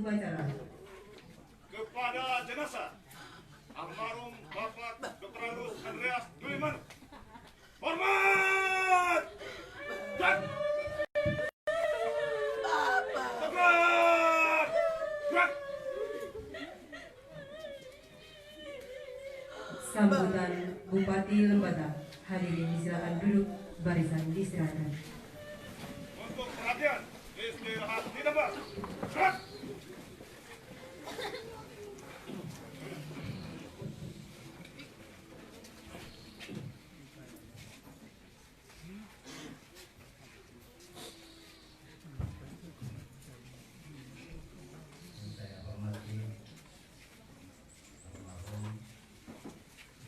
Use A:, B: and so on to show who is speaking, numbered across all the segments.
A: upacara.
B: Kepada jenazah almarhum Bapak Dr. Agus Andreas Duliman, hormat dan tegak.
A: Sambutan Bupati Lembata. Hadirin silakan duduk, barisan diistirahatkan.
B: Untuk perhatian, istirahat di tempat. Gerak.
C: Saya hormati almarhum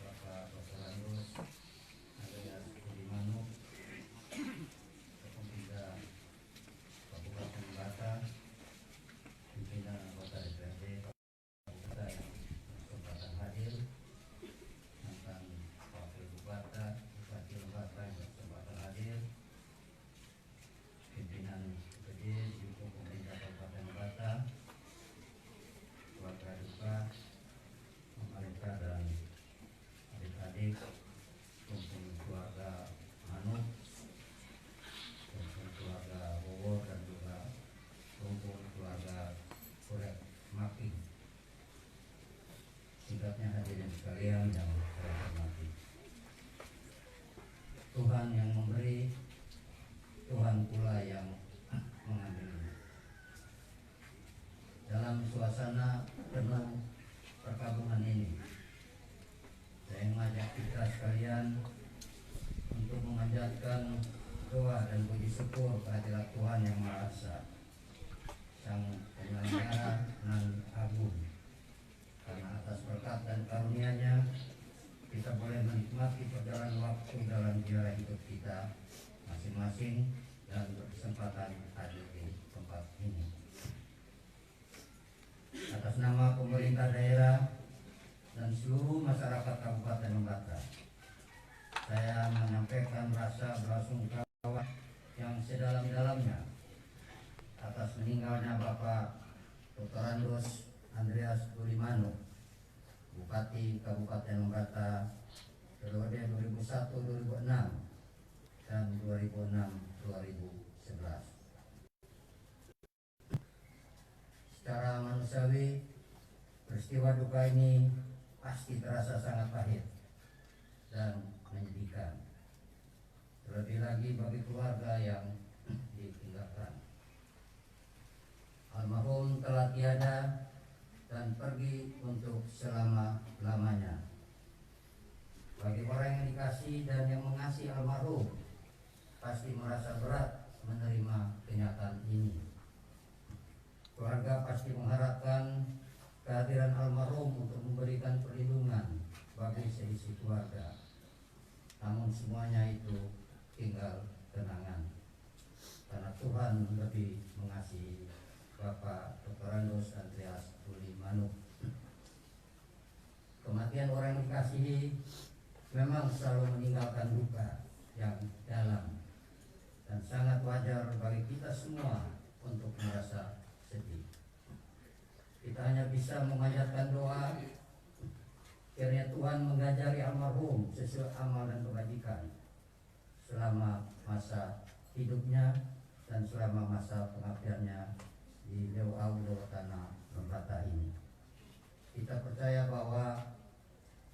C: Bapak Dr. Agus Andreas Duliman, Pemuda Kabupaten Lembata, pimpinan anggota DPRD Kabupaten yang berkesempatan hadir, mantan Wakil Bupati Lembata yang berkesempatan hadir, pimpinan DPD juga pemerintah Kabupaten Lembata, keluarga duka, pemerintah dan adik-adik, kumpul keluarga Manuk, kumpul keluarga Bogor dan juga kumpul keluarga Korek Maki. Singkatnya hadirin sekalian yang saya hormati, Tuhan yang memberi, Tuhan pula yang mengambil. Dalam suasana penuh perkabungan ini, saya mengajak kita sekalian untuk memanjatkan doa dan puji syukur kehadirat Tuhan Yang Maha Esa, Sang Penyelenggara nan agung, karena atas berkat dan karunia-Nya kita boleh menikmati perjalanan waktu dalam ziarah hidup kita masing-masing dan berkesempatan hadir di tempat ini. Atas nama pemerintah daerah dan seluruh masyarakat Kabupaten Lembata, saya menyampaikan rasa belasungkawa yang sedalam-dalamnya atas meninggalnya Bapak Dr. Agus Andreas Duliman, Bupati Kabupaten Lembata periode 2001-2006 dan 2006-2011. Secara manusiawi, peristiwa duka ini pasti terasa sangat pahit dan menyedihkan, terlebih lagi bagi keluarga yang ditinggalkan. Almarhum telah tiada dan pergi untuk selama-lamanya. Bagi orang yang dikasih dan yang mengasihi almarhum, pasti merasa berat menerima kenyataan ini. Keluarga pasti mengharapkan kehadiran almarhum untuk memberikan perlindungan bagi seisi keluarga. Namun semuanya itu tinggal kenangan, karena Tuhan lebih mengasihi Bapak Dr. Agus Andreas Duliman. Kematian orang yang dikasihi memang selalu meninggalkan duka yang dalam, dan sangat wajar bagi kita semua untuk merasa sedih. Kita hanya bisa memanjatkan doa kiranya Tuhan mengajari almarhum sesuai amal dan kebajikan selama masa hidupnya dan selama masa pengabdiannya di Leuau Tanah Lembata ini. Kita percaya bahwa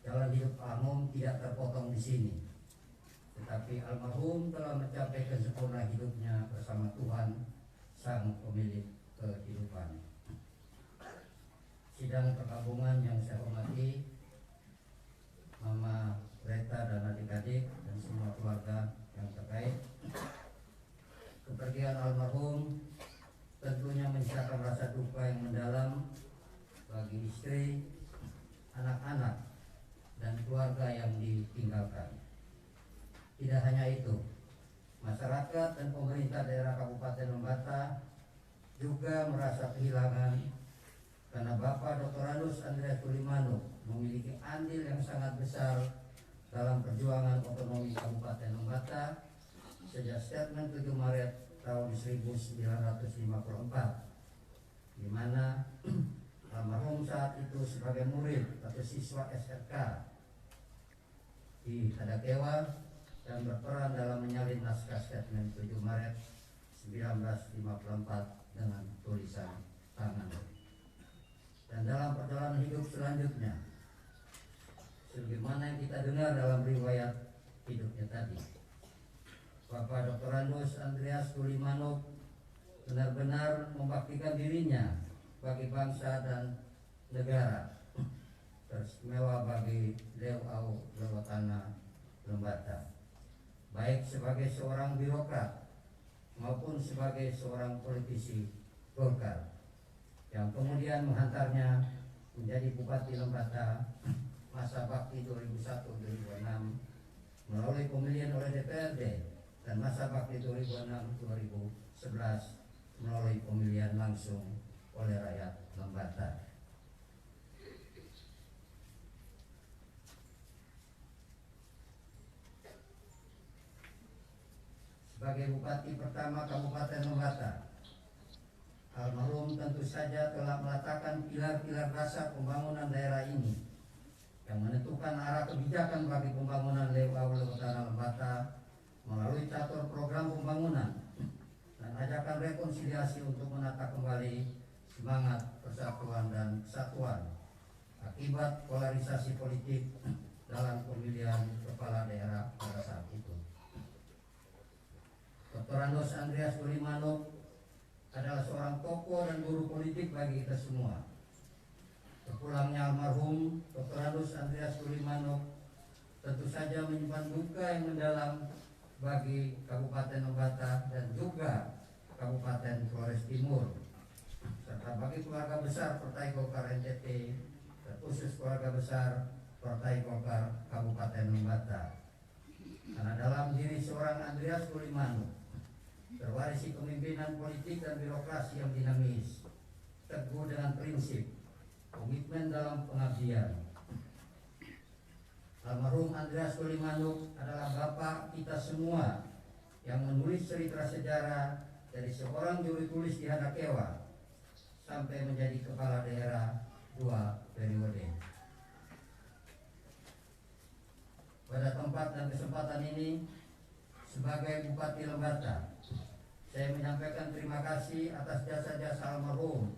C: jalan hidup almarhum tidak terpotong di sini, tetapi almarhum telah mencapai kesempurnaan hidupnya bersama Tuhan, Sang Pemilik kehidupan. Sidang perkabungan yang saya hormati, Mama Reta dan adik-adik dan semua keluarga yang terkait, kepergian almarhum tentunya menyisakan rasa duka yang mendalam bagi istri, anak-anak, dan keluarga yang ditinggalkan. Tidak hanya itu, masyarakat dan pemerintah daerah Kabupaten Lembata juga merasa kehilangan karena Bapak Dr. Agus Andreas Duliman memiliki andil yang sangat besar dalam perjuangan otonomi Kabupaten Lembata sejak statement 7 Maret tahun 1954 di mana almarhum saat itu sebagai murid atau siswa SRK di Hadakewa dan berperan dalam menyalin naskah statement 7 Maret 1954 dengan tulisan tangan. Dan dalam perjalanan hidup selanjutnya, sebagaimana yang kita dengar dalam riwayat hidupnya tadi, Bapak Dr. Randus Andreas Tulimanuk benar-benar membaktikan dirinya bagi bangsa dan negara, teristimewa bagi Leuau Lewotana Lembata, baik sebagai seorang birokrat maupun sebagai seorang politisi Golkar, yang kemudian menghantarnya menjadi Bupati Lembata masa bakti 2001-2006 melalui pemilihan oleh DPRD, dan masa bakti 2006-2011 melalui pemilihan langsung oleh rakyat Lembata. Sebagai Bupati pertama Kabupaten Lembata, almarhum tentu saja telah meletakkan pilar-pilar dasar pembangunan daerah ini yang menentukan arah kebijakan bagi pembangunan Leuau Lewotana Lembata melalui catur program pembangunan dan ajakan rekonsiliasi untuk menata kembali semangat persatuan dan kesatuan akibat polarisasi politik dalam pemilihan kepala daerah pada saat itu. Dr. Randus Andreas Tulimanuk adalah seorang tokoh dan guru politik bagi kita semua. Berpulangnya almarhum Dr. Randus Andreas Tulimanuk tentu saja menyimpan duka yang mendalam bagi Kabupaten Lembata dan juga Kabupaten Flores Timur, serta bagi keluarga besar Partai Golkar NTT, terkhusus keluarga besar Partai Golkar Kabupaten Lembata. Karena dalam diri seorang Andreas Tulimanuk terwarisi kepemimpinan politik dan birokrasi yang dinamis, teguh dengan prinsip, komitmen dalam pengabdian. Almarhum Andreas Tulimanuk adalah bapak kita semua yang menulis cerita sejarah dari seorang juru tulis di Hadakewa sampai menjadi kepala daerah 2 periode. Pada tempat dan kesempatan ini, sebagai Bupati Lembata, saya menyampaikan terima kasih atas jasa-jasa almarhum.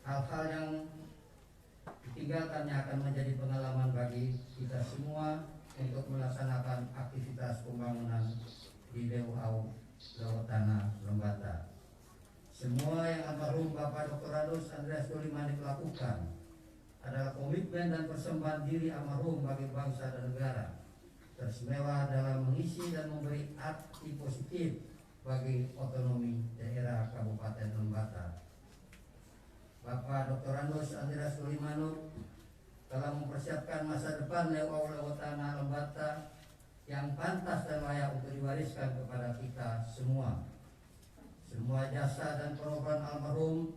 C: Hal-hal yang ditinggalkannya akan menjadi pengalaman bagi kita semua untuk melaksanakan aktivitas pembangunan di Leuau Lewotana Lembata. Semua yang almarhum Bapak Dr. Randus Andreas Tulimanuk lakukan adalah komitmen dan persembahan diri almarhum bagi bangsa dan negara, teristimewa dalam mengisi dan memberi arti positif bagi otonomi daerah Kabupaten Lembata. Bapak Dr. Randus Andreas Tulimanuk telah mempersiapkan masa depan Leuau Lewotana Lembata yang pantas dan layak untuk diwariskan kepada kita semua. Semua jasa dan pengorbanan almarhum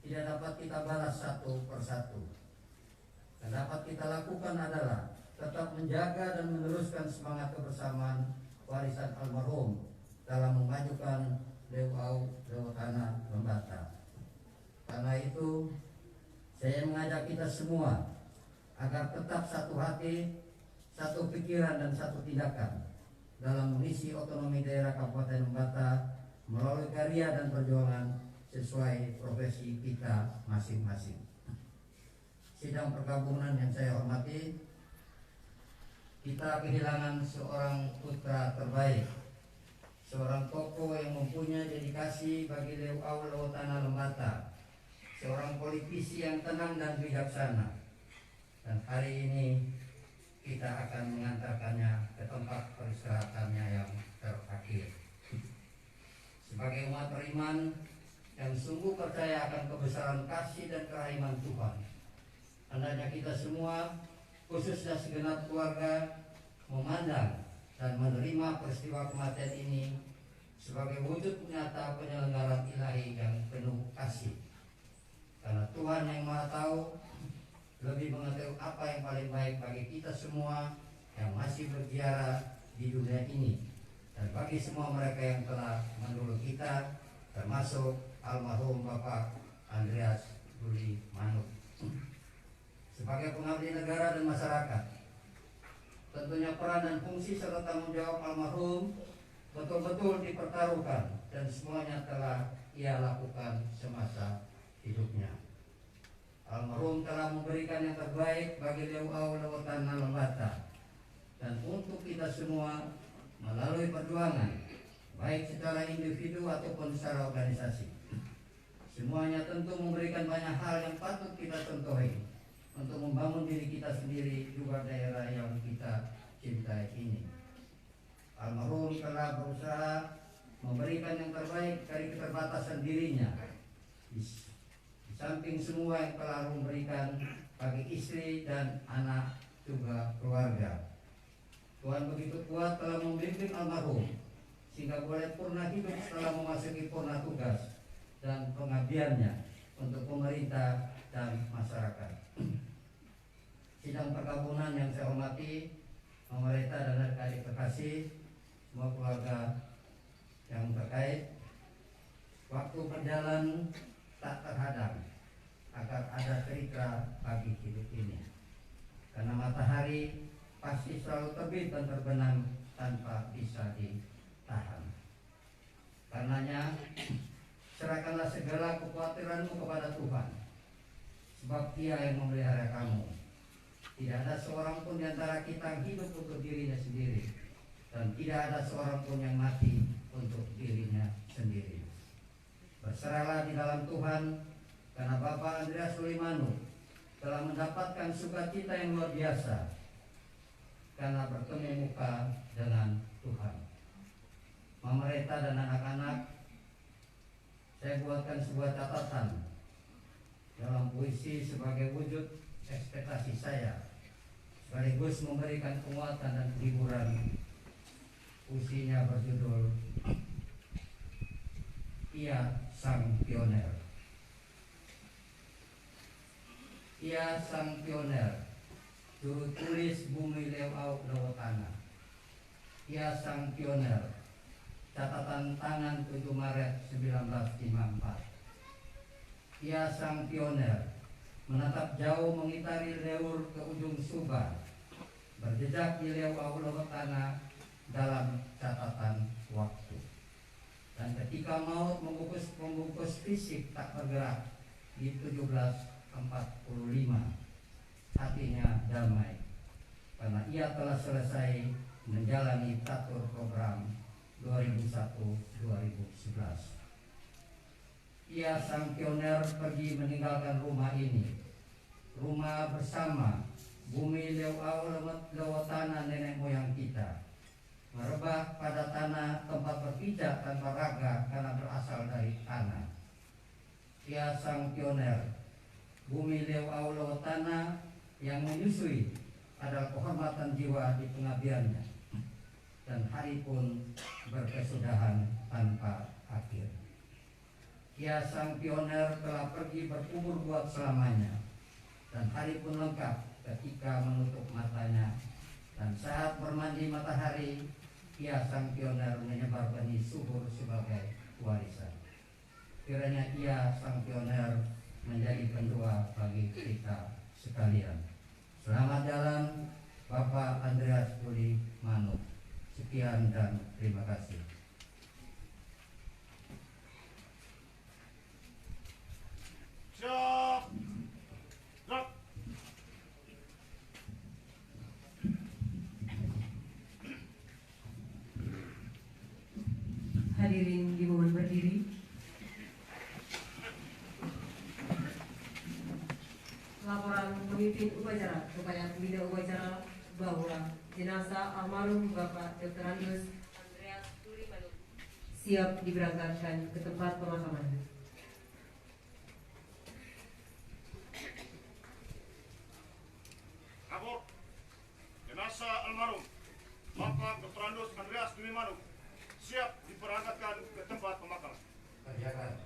C: tidak dapat kita balas satu persatu. Yang dapat kita lakukan adalah tetap menjaga dan meneruskan semangat kebersamaan warisan almarhum dalam memajukan Leuau Lewotana Lembata. Karena itu, saya mengajak kita semua agar tetap satu hati, satu pikiran dan satu tindakan dalam mengisi otonomi daerah Kabupaten Lembata melalui karya dan perjuangan sesuai profesi kita masing-masing. Sidang pergabungan yang saya hormati, kita kehilangan seorang putra terbaik, seorang tokoh yang mempunyai dedikasi bagi Leuau Lewotana Lembata, seorang politisi yang tenang dan bijaksana. Dan hari ini kita akan mengantarkannya ke tempat peristirahatannya yang terakhir. Sebagai umat beriman yang sungguh percaya akan kebesaran kasih dan kerahiman Tuhan, hendaknya kita semua, khususnya segenap keluarga, memandang dan menerima peristiwa kematian ini sebagai wujud nyata penyelenggaraan ilahi yang penuh kasih. Karena Tuhan yang Maha Tahu lebih mengetahui apa yang paling baik bagi kita semua yang masih berziarah di dunia ini, dan bagi semua mereka yang telah mendahului kita, termasuk almarhum Bapak Andreas Duli Manuk. Sebagai pengabdi negara dan masyarakat, tentunya peran dan fungsi serta tanggung jawab almarhum betul-betul dipertaruhkan dan semuanya telah ia lakukan semasa hidupnya. Almarhum telah memberikan yang terbaik bagi Leuau Lewotana Lembata dan untuk kita semua melalui perjuangan baik secara individu ataupun secara organisasi. Semuanya tentu memberikan banyak hal yang patut kita contohi untuk membangun diri kita sendiri juga daerah yang kita cintai ini. Almarhum telah berusaha memberikan yang terbaik dari keterbatasan dirinya. Di samping semua yang telah memberikan bagi istri dan anak juga keluarga. Tuhan begitu kuat telah membimbing almarhum sehingga boleh purna hidup setelah memasuki purna tugas dan pengabdiannya untuk pemerintah dan masyarakat. Sidang perkampunan yang saya hormati, pemerintah dan adik-adik terkasih, semua keluarga yang terkait, waktu berjalan tak terhadang agar ada cerita bagi hidup ini. Karena matahari pasti selalu terbit dan terbenam tanpa bisa ditahan. Karenanya, serahkanlah segala kekhawatiranmu kepada Tuhan, sebab Dia yang memelihara kamu. Tidak ada seorang pun di antara kita yang hidup untuk dirinya sendiri, dan tidak ada seorang pun yang mati untuk dirinya sendiri. Berserahlah di dalam Tuhan, karena Bapak Andreas Duli Manuk telah mendapatkan sukacita yang luar biasa karena bertemu muka dengan Tuhan. Mama Reta dan anak-anak, saya buatkan sebuah catatan dalam puisi sebagai wujud ekspektasi saya, sekaligus memberikan penguatan dan hiburan. Puisinya berjudul Ia Sang Pioner. Ia Sang Pioner, juru tulis Bumi Leuau Lewotana. Ia Sang Pioner, catatan tangan 7 Maret 1954. Ia Sang Pioner, menatap jauh mengitari Leur ke ujung Subang, berjejak di Leuau Lewotana dalam catatan waktu. Dan ketika maut membungkus fisik tak bergerak di 1745, hatinya damai karena ia telah selesai menjalani tatur program 2001-2011. Ia Sang Pioner pergi meninggalkan rumah ini, rumah bersama Bumi Leuau Lewotana nenek moyang kita, merebah pada tanah tempat berpijak tanpa raga karena berasal dari tanah. Ia Sang Pioner, Bumi Leuau Lewotana yang menyusui adalah kehormatan jiwa di pengabdiannya, dan hari pun berkesudahan tanpa akhir. Ia Sang Pioner telah pergi berkubur buat selamanya, dan hari pun lengkap ketika menutup matanya, dan saat bermandi matahari, Ia Sang Pioner menyebar benih subur sebagai warisan. Kiranya Ia Sang Pioner menjadi pendua bagi kita sekalian. Selamat jalan Bapak Andreas Duli Manuk. Sekian dan terima kasih.
B: Siap. Gerak.
A: Hadirin dimohon berdiri. Laporan pemimpin upacara kepada pembina upacara bahwa jenazah almarhum Bapak Dr. Andreas Duli Manuk siap diberangkatkan ke tempat pemakaman.
B: Lapor. Jenazah almarhum Bapak Dr. Andreas Duli Manuk siap diberangkatkan ke tempat pemakaman. Kerjakan.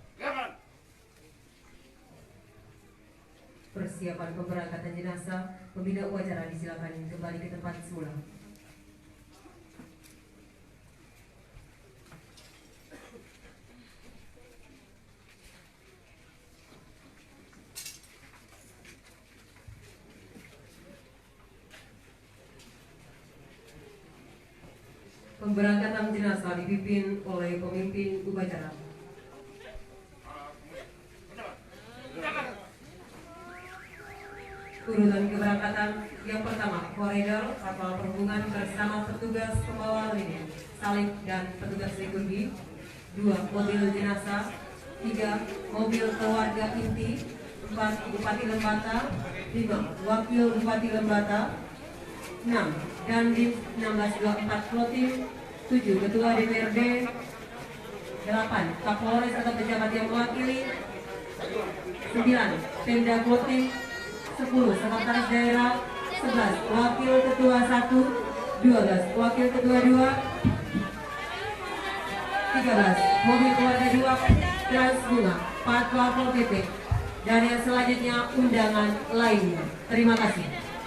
A: Persiapan pemberangkatan jenazah, pembina upacara disilakan kembali ke tempat semula. Pemberangkatan jenazah dipimpin oleh pemimpin upacara. Urutan keberangkatan yang pertama, koridor kapal perhubungan bersama petugas pembawa linie, salib dan petugas liturgi. 2. Mobil jenazah. 3. Mobil keluarga inti. 4. Bupati Lembata. 5. Wakil Bupati Lembata. 6. Dandim 1624 Klotim. 7. Ketua DPRD. 8. Kapolres atau pejabat yang mewakili. 9. Pemda Klotim. 10. Sekretaris Daerah. 11. Wakil Ketua 1. 12. Wakil Ketua 2. 13. Mobil keluarga 2 Transbunga, Patwa Pol PP, dan yang selanjutnya undangan lainnya. Terima kasih.